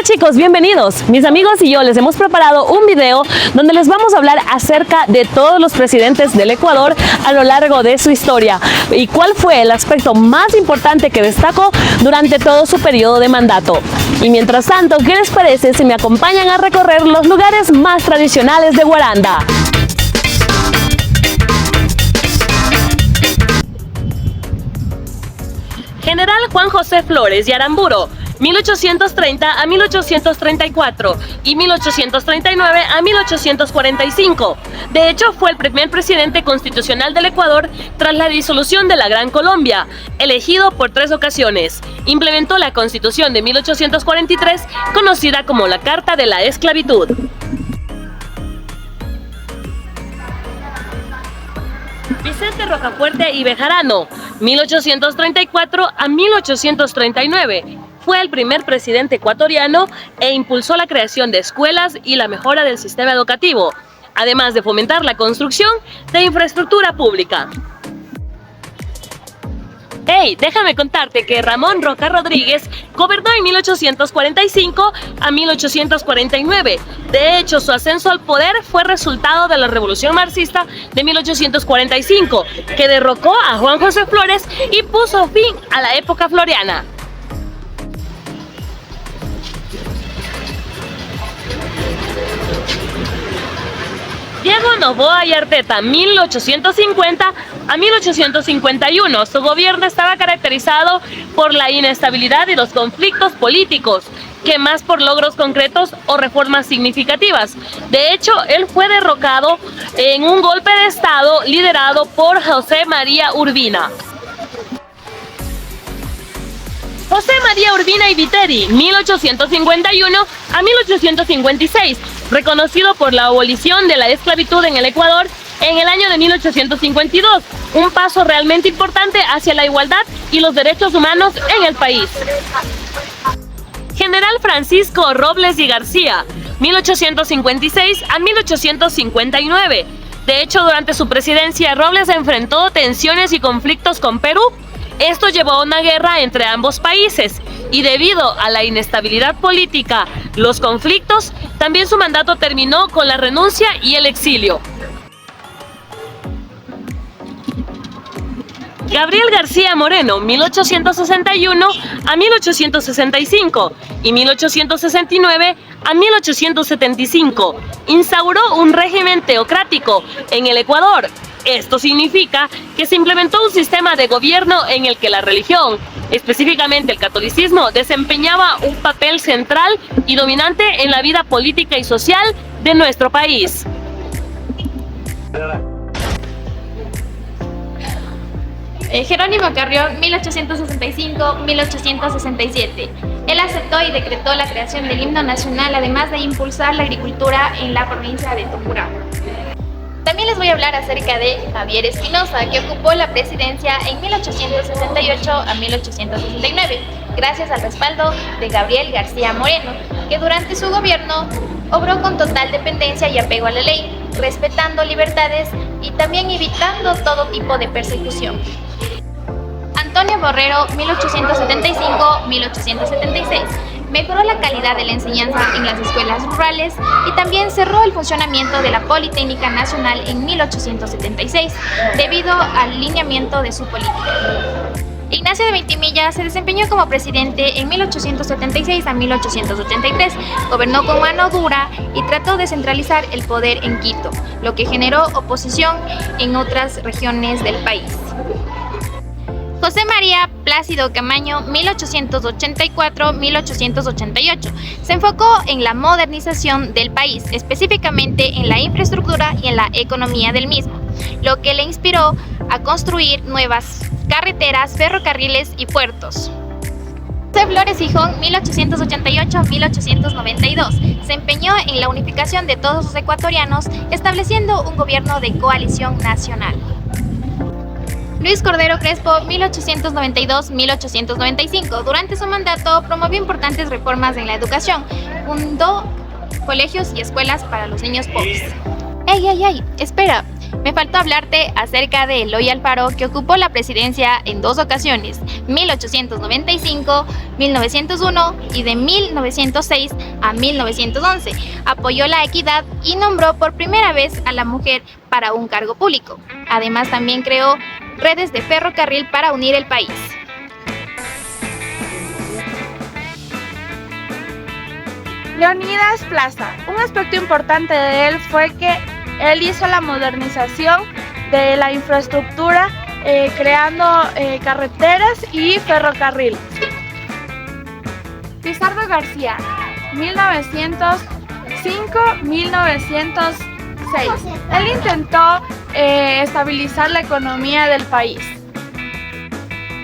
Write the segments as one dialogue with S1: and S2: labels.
S1: chicos, bienvenidos. Mis amigos y yo les hemos preparado un video donde les vamos a hablar acerca de todos los presidentes del Ecuador a lo largo de su historia y cuál fue el aspecto más importante que destacó durante todo su periodo de mandato. Y mientras tanto, ¿qué les parece si me acompañan a recorrer los lugares más tradicionales de Guaranda? General Juan José Flores y Aramburo, 1830 a 1834 y 1839 a 1845. De hecho, fue el primer presidente constitucional del Ecuador tras la disolución de la Gran Colombia, elegido por 3 ocasiones. Implementó la Constitución de 1843, conocida como la Carta de la Esclavitud. Vicente Rocafuerte y Bejarano, 1834 a 1839. Fue el primer presidente ecuatoriano e impulsó la creación de escuelas y la mejora del sistema educativo, además de fomentar la construcción de infraestructura pública. Hey, déjame contarte que Ramón Roca Rodríguez gobernó en 1845 a 1849. De hecho, su ascenso al poder fue resultado de la Revolución Marxista de 1845, que derrocó a Juan José Flores y puso fin a la época floriana. Diego Noboa y Arteta, 1850 a 1851. Su gobierno estaba caracterizado por la inestabilidad y los conflictos políticos, que más por logros concretos o reformas significativas. De hecho, él fue derrocado en un golpe de Estado liderado por José María Urbina. José María Urbina y Viteri, 1851 a 1856, reconocido por la abolición de la esclavitud en el Ecuador en el año de 1852, un paso realmente importante hacia la igualdad y los derechos humanos en el país. General Francisco Robles y García, 1856 a 1859. De hecho, durante su presidencia, Robles enfrentó tensiones y conflictos con Perú. Esto llevó a una guerra entre ambos países y debido a la inestabilidad política, los conflictos, también su mandato terminó con la renuncia y el exilio. Gabriel García Moreno, 1861 a 1865 y 1869 a 1875, instauró un régimen teocrático en el Ecuador. Esto significa que se implementó un sistema de gobierno en el que la religión, específicamente el catolicismo, desempeñaba un papel central y dominante en la vida política y social de nuestro país.
S2: Jerónimo Carrión, 1865-1867. Él aceptó y decretó la creación del himno nacional, además de impulsar la agricultura en la provincia de Tucumán. También les voy a hablar acerca de Javier Espinosa, que ocupó la presidencia en 1868 a 1869, gracias al respaldo de Gabriel García Moreno, que durante su gobierno obró con total dependencia y apego a la ley, respetando libertades y también evitando todo tipo de persecución. Antonio Borrero, 1875-1876. Mejoró la calidad de la enseñanza en las escuelas rurales y también cerró el funcionamiento de la Politécnica Nacional en 1876 debido al lineamiento de su política. Ignacio de Veintimilla se desempeñó como presidente en 1876 a 1883, gobernó con mano dura y trató de centralizar el poder en Quito, lo que generó oposición en otras regiones del país. José María Plácido Camaño, 1884-1888, se enfocó en la modernización del país, específicamente en la infraestructura y en la economía del mismo, lo que le inspiró a construir nuevas carreteras, ferrocarriles y puertos. José Flores Gijón, 1888-1892, se empeñó en la unificación de todos los ecuatorianos, estableciendo un gobierno de coalición nacional. Luis Cordero Crespo, 1892-1895. Durante su mandato promovió importantes reformas en la educación, fundó colegios y escuelas para los niños pobres. ¡Ey! Espera, me faltó hablarte acerca de Eloy Alfaro, que ocupó la presidencia en 2 ocasiones, 1895, 1901 y de 1906 a 1911. Apoyó la equidad y nombró por primera vez a la mujer para un cargo público. Además, también creó redes de ferrocarril para unir el país.
S3: Leonidas Plaza. Un aspecto importante de él fue que él hizo la modernización de la infraestructura, creando carreteras y ferrocarriles. Pizarro García, 1905-1906. Él intentó estabilizar la economía del país.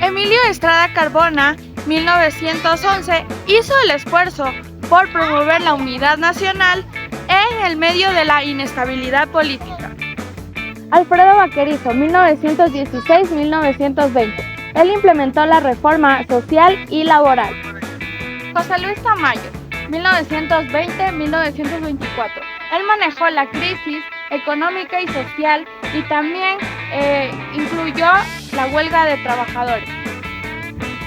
S3: Emilio Estrada Carbona, 1911, hizo el esfuerzo por promover la unidad nacional en el medio de la inestabilidad política.
S4: Alfredo Vaquerizo, 1916-1920. Él implementó la reforma social y laboral.
S3: José Luis Tamayo, 1920-1924. Él manejó la crisis económica y social y también incluyó la huelga de trabajadores.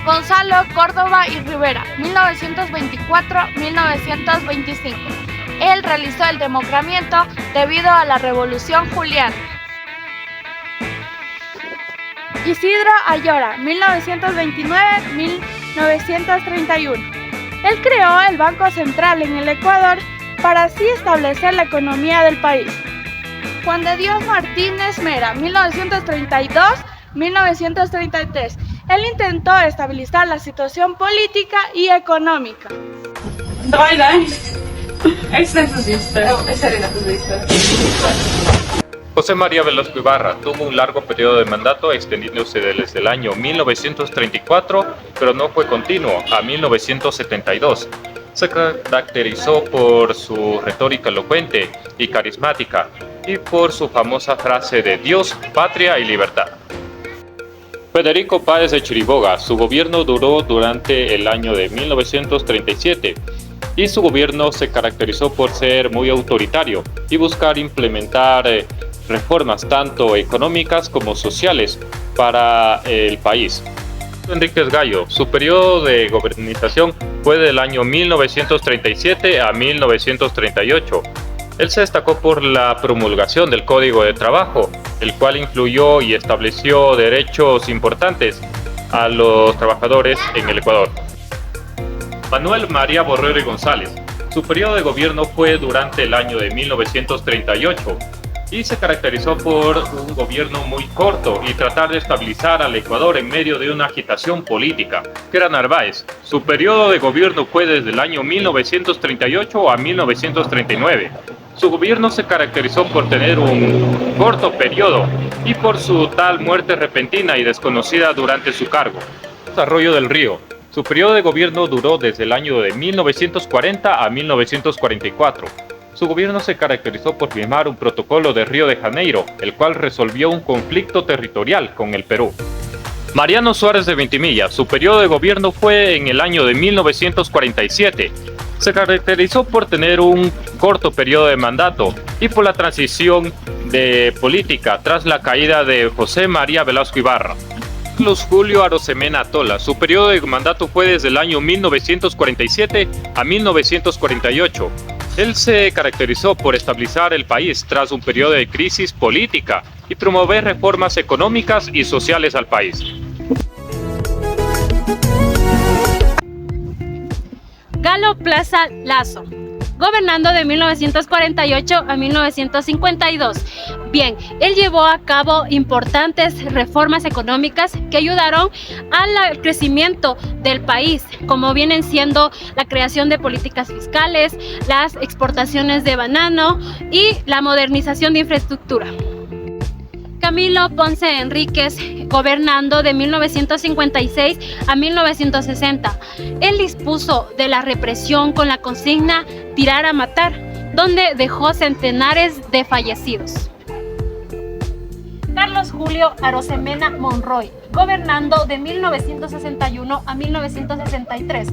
S3: Gonzalo Córdoba y Rivera, 1924-1925. Él realizó el democramiento debido a la Revolución Juliana. Isidro Ayora, 1929-1931. Él creó el Banco Central en el Ecuador para así establecer la economía del país. Juan de Dios Martínez Mera, 1932-1933. Él intentó estabilizar la situación política y económica.
S5: José María Velasco Ibarra tuvo un largo periodo de mandato extendiéndose desde el año 1934, pero no fue continuo, a 1972. Se caracterizó por su retórica elocuente y carismática y por su famosa frase de Dios, patria y libertad. Federico Páez de Chiriboga, su gobierno duró durante el año de 1937 y su gobierno se caracterizó por ser muy autoritario y buscar implementar reformas tanto económicas como sociales para el país. Enríquez Gallo, su periodo de gobernación fue del año 1937 a 1938. Él se destacó por la promulgación del Código de Trabajo, el cual incluyó y estableció derechos importantes a los trabajadores en el Ecuador. Manuel María Borrero y González. Su periodo de gobierno fue durante el año de 1938 y se caracterizó por un gobierno muy corto y tratar de estabilizar al Ecuador en medio de una agitación política, que era Narváez. Su periodo de gobierno fue desde el año 1938 a 1939. Su gobierno se caracterizó por tener un corto periodo y por su tal muerte repentina y desconocida durante su cargo. Arroyo del Río. Su periodo de gobierno duró desde el año de 1940 a 1944. Su gobierno se caracterizó por firmar un protocolo de Río de Janeiro, el cual resolvió un conflicto territorial con el Perú. Mariano Suárez de Vintimilla. Su periodo de gobierno fue en el año de 1947. Se caracterizó por tener un corto periodo de mandato y por la transición de política tras la caída de José María Velasco Ibarra. Carlos Julio Arosemena Atola. Su periodo de mandato fue desde el año 1947 a 1948. Él se caracterizó por estabilizar el país tras un periodo de crisis política y promover reformas económicas y sociales al país.
S4: Galo Plaza Lazo, gobernando de 1948 a 1952. Bien, él llevó a cabo importantes reformas económicas que ayudaron al crecimiento del país, como vienen siendo la creación de políticas fiscales, las exportaciones de banano y la modernización de infraestructura. Camilo Ponce Enríquez, gobernando de 1956 a 1960. Él dispuso de la represión con la consigna tirar a matar, donde dejó centenares de fallecidos. Carlos Julio Arosemena Monroy, gobernando de 1961 a 1963.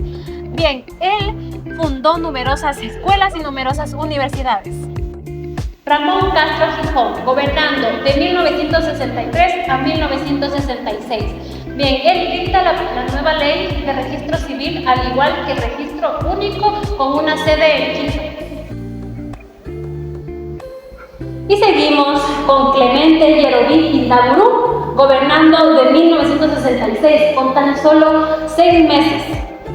S4: Bien, él fundó numerosas escuelas y numerosas universidades. Ramón Castro Gijón, gobernando de 1963 a 1966. Bien, él dicta la nueva ley de registro civil, al igual que el registro único con una sede en Quito. Y seguimos con Clemente Yeroví Izagurú, gobernando de 1966, con tan solo 6 meses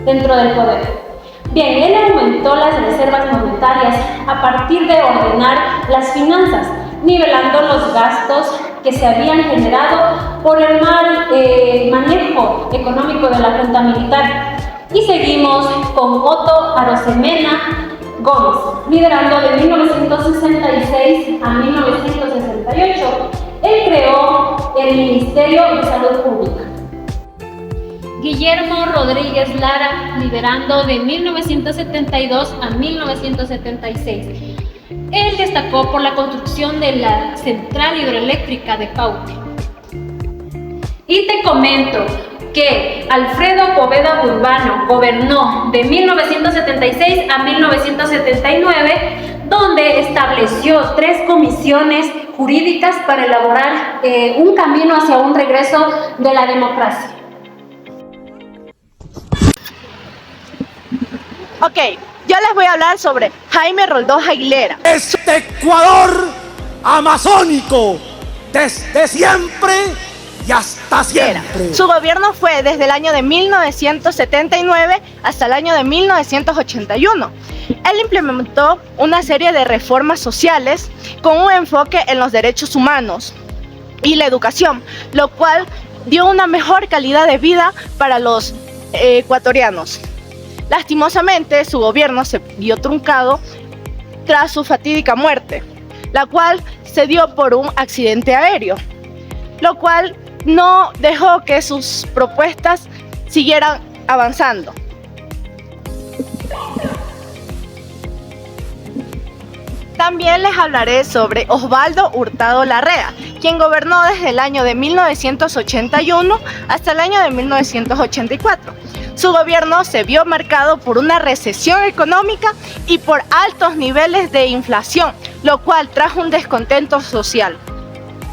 S4: dentro del poder. Bien, él aumentó las reservas monetarias a partir de ordenar las finanzas, nivelando los gastos que se habían generado por el mal manejo económico de la Junta Militar. Y seguimos con Otto Arosemena Gómez, liderando de 1966 a 1968. Él creó el Ministerio de Salud Pública. Guillermo Rodríguez Lara, liderando de 1972 a 1976. Él destacó por la construcción de la central hidroeléctrica de Paute. Y te comento que Alfredo Poveda Urbano gobernó de 1976 a 1979, donde estableció 3 comisiones jurídicas para elaborar un camino hacia un regreso de la democracia.
S3: Ok, yo les voy a hablar sobre Jaime Roldós Aguilera.
S6: Este Ecuador amazónico, desde siempre y hasta siempre.
S3: Su gobierno fue desde el año de 1979 hasta el año de 1981. Él implementó una serie de reformas sociales con un enfoque en los derechos humanos y la educación, lo cual dio una mejor calidad de vida para los ecuatorianos. Lastimosamente, su gobierno se vio truncado tras su fatídica muerte, la cual se dio por un accidente aéreo, lo cual no dejó que sus propuestas siguieran avanzando. También les hablaré sobre Osvaldo Hurtado Larrea, quien gobernó desde el año de 1981 hasta el año de 1984. Su gobierno se vio marcado por una recesión económica y por altos niveles de inflación, lo cual trajo un descontento social.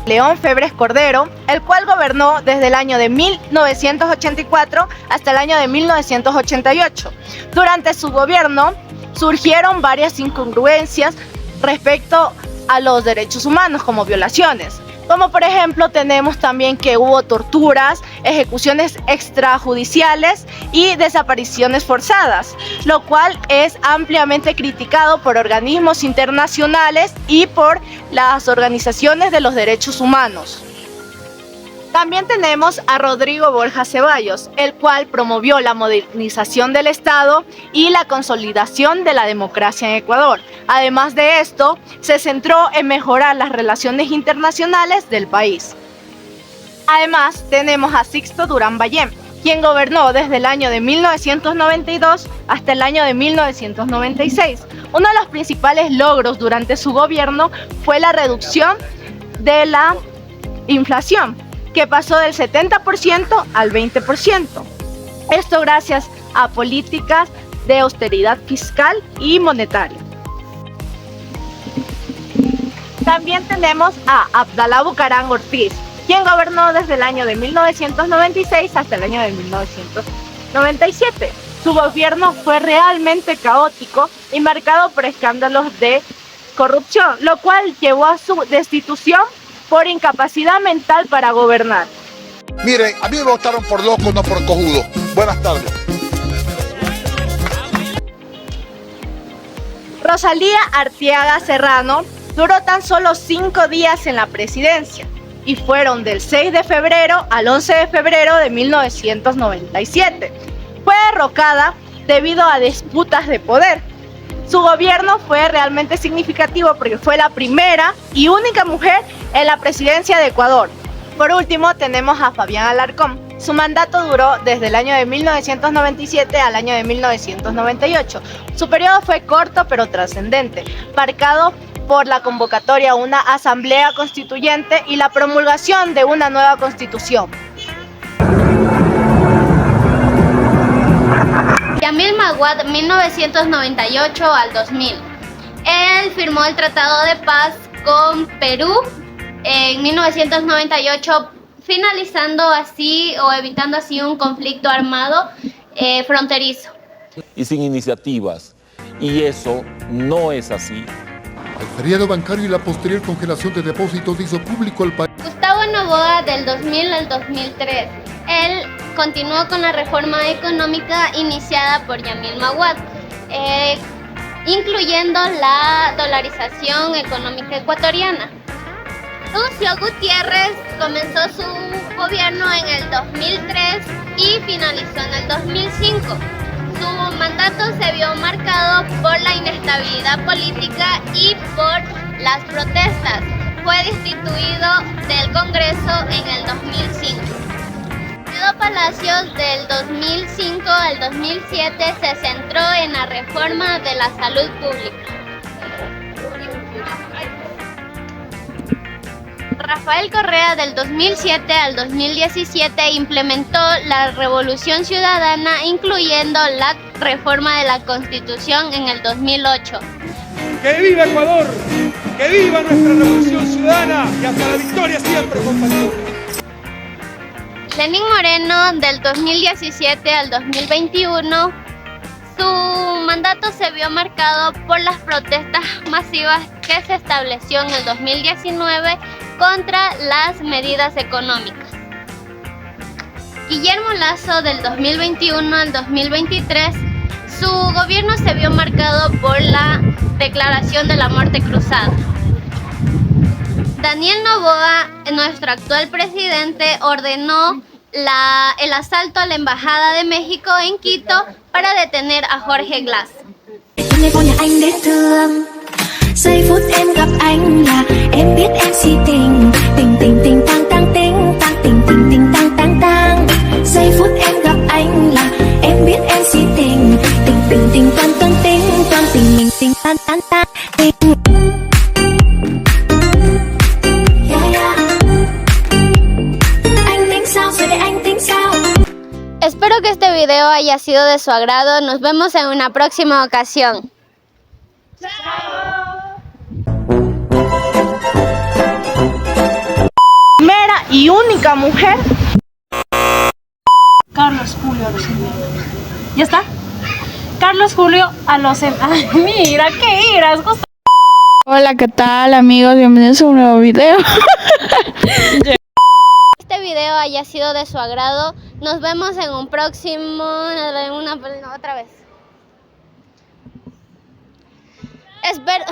S3: León Febres Cordero, el cual gobernó desde el año de 1984 hasta el año de 1988. Durante su gobierno surgieron varias incongruencias respecto a los derechos humanos, como violaciones. Como por ejemplo tenemos también que hubo torturas, ejecuciones extrajudiciales y desapariciones forzadas, lo cual es ampliamente criticado por organismos internacionales y por las organizaciones de los derechos humanos. También tenemos a Rodrigo Borja Ceballos, el cual promovió la modernización del Estado y la consolidación de la democracia en Ecuador. Además de esto, se centró en mejorar las relaciones internacionales del país. Además, tenemos a Sixto Durán Ballén, quien gobernó desde el año de 1992 hasta el año de 1996. Uno de los principales logros durante su gobierno fue la reducción de la inflación, que pasó del 70% al 20%. Esto gracias a políticas de austeridad fiscal y monetaria. También tenemos a Abdalá Bucaram Ortiz, quien gobernó desde el año de 1996 hasta el año de 1997. Su gobierno fue realmente caótico y marcado por escándalos de corrupción, lo cual llevó a su destitución por incapacidad mental para gobernar.
S7: Miren, a mí me votaron por loco, no por cojudo. Buenas tardes.
S3: Rosalía Arteaga Serrano duró tan solo 5 días en la presidencia y fueron del 6 de febrero al 11 de febrero de 1997. Fue derrocada debido a disputas de poder. Su gobierno fue realmente significativo porque fue la primera y única mujer en la presidencia de Ecuador. Por último, tenemos a Fabián Alarcón. Su mandato duró desde el año de 1997 al año de 1998. Su periodo fue corto pero trascendente, marcado por la convocatoria a una asamblea constituyente y la promulgación de una nueva constitución.
S8: Yamil Maguad, 1998 al 2000. Él firmó el Tratado de Paz con Perú en 1998, finalizando así o evitando así un conflicto armado fronterizo.
S9: Y sin iniciativas. Y eso no es así.
S7: El feriado bancario y la posterior congelación de depósitos hizo público al país.
S8: Gustavo Noboa, del 2000 al 2003. Él continuó con la reforma económica iniciada por Yamil Maguad, incluyendo la dolarización económica ecuatoriana. Lucio Gutiérrez comenzó su gobierno en el 2003 y finalizó en el 2005. Su mandato se vio marcado por la inestabilidad política y por las protestas. Fue destituido del Congreso en el 2005. Alfredo Palacios, del 2005 al 2007, se centró en la reforma de la salud pública. Rafael Correa, del 2007 al 2017, implementó la Revolución Ciudadana, incluyendo la reforma de la Constitución en el 2008.
S6: ¡Que viva Ecuador! ¡Que viva nuestra revolución ciudadana! Y hasta la victoria siempre, compañeros.
S8: Lenín Moreno, del 2017 al 2021, su mandato se vio marcado por las protestas masivas que se estableció en el 2019 contra las medidas económicas. Guillermo Lasso, del 2021 al 2023, su gobierno se vio marcado por la declaración de la muerte cruzada. Daniel Noboa, nuestro actual presidente, ordenó el asalto a la Embajada de México en Quito para detener a Jorge Glass.
S10: Giây phút em gặp anh là em biết em si tình tình tình tình tang tang ting tang tình tình tình tang tang tang. Giây phút em gặp anh là em biết em si tình tình tình tình toan toan ting toan tình mình tình tan tan tan tình. Anh tính sao rồi để anh tính sao.
S8: Espero que este video haya sido de su agrado. Nos vemos en una próxima ocasión.
S3: Primera y única mujer.
S4: Carlos Julio Rosemena. ¿Ya está? Carlos Julio a los... Ay, mira, qué iras,
S3: Hola, ¿qué tal, amigos? Bienvenidos a un nuevo video.
S8: Este video haya sido de su agrado. Nos vemos en un próximo... otra vez. Espero...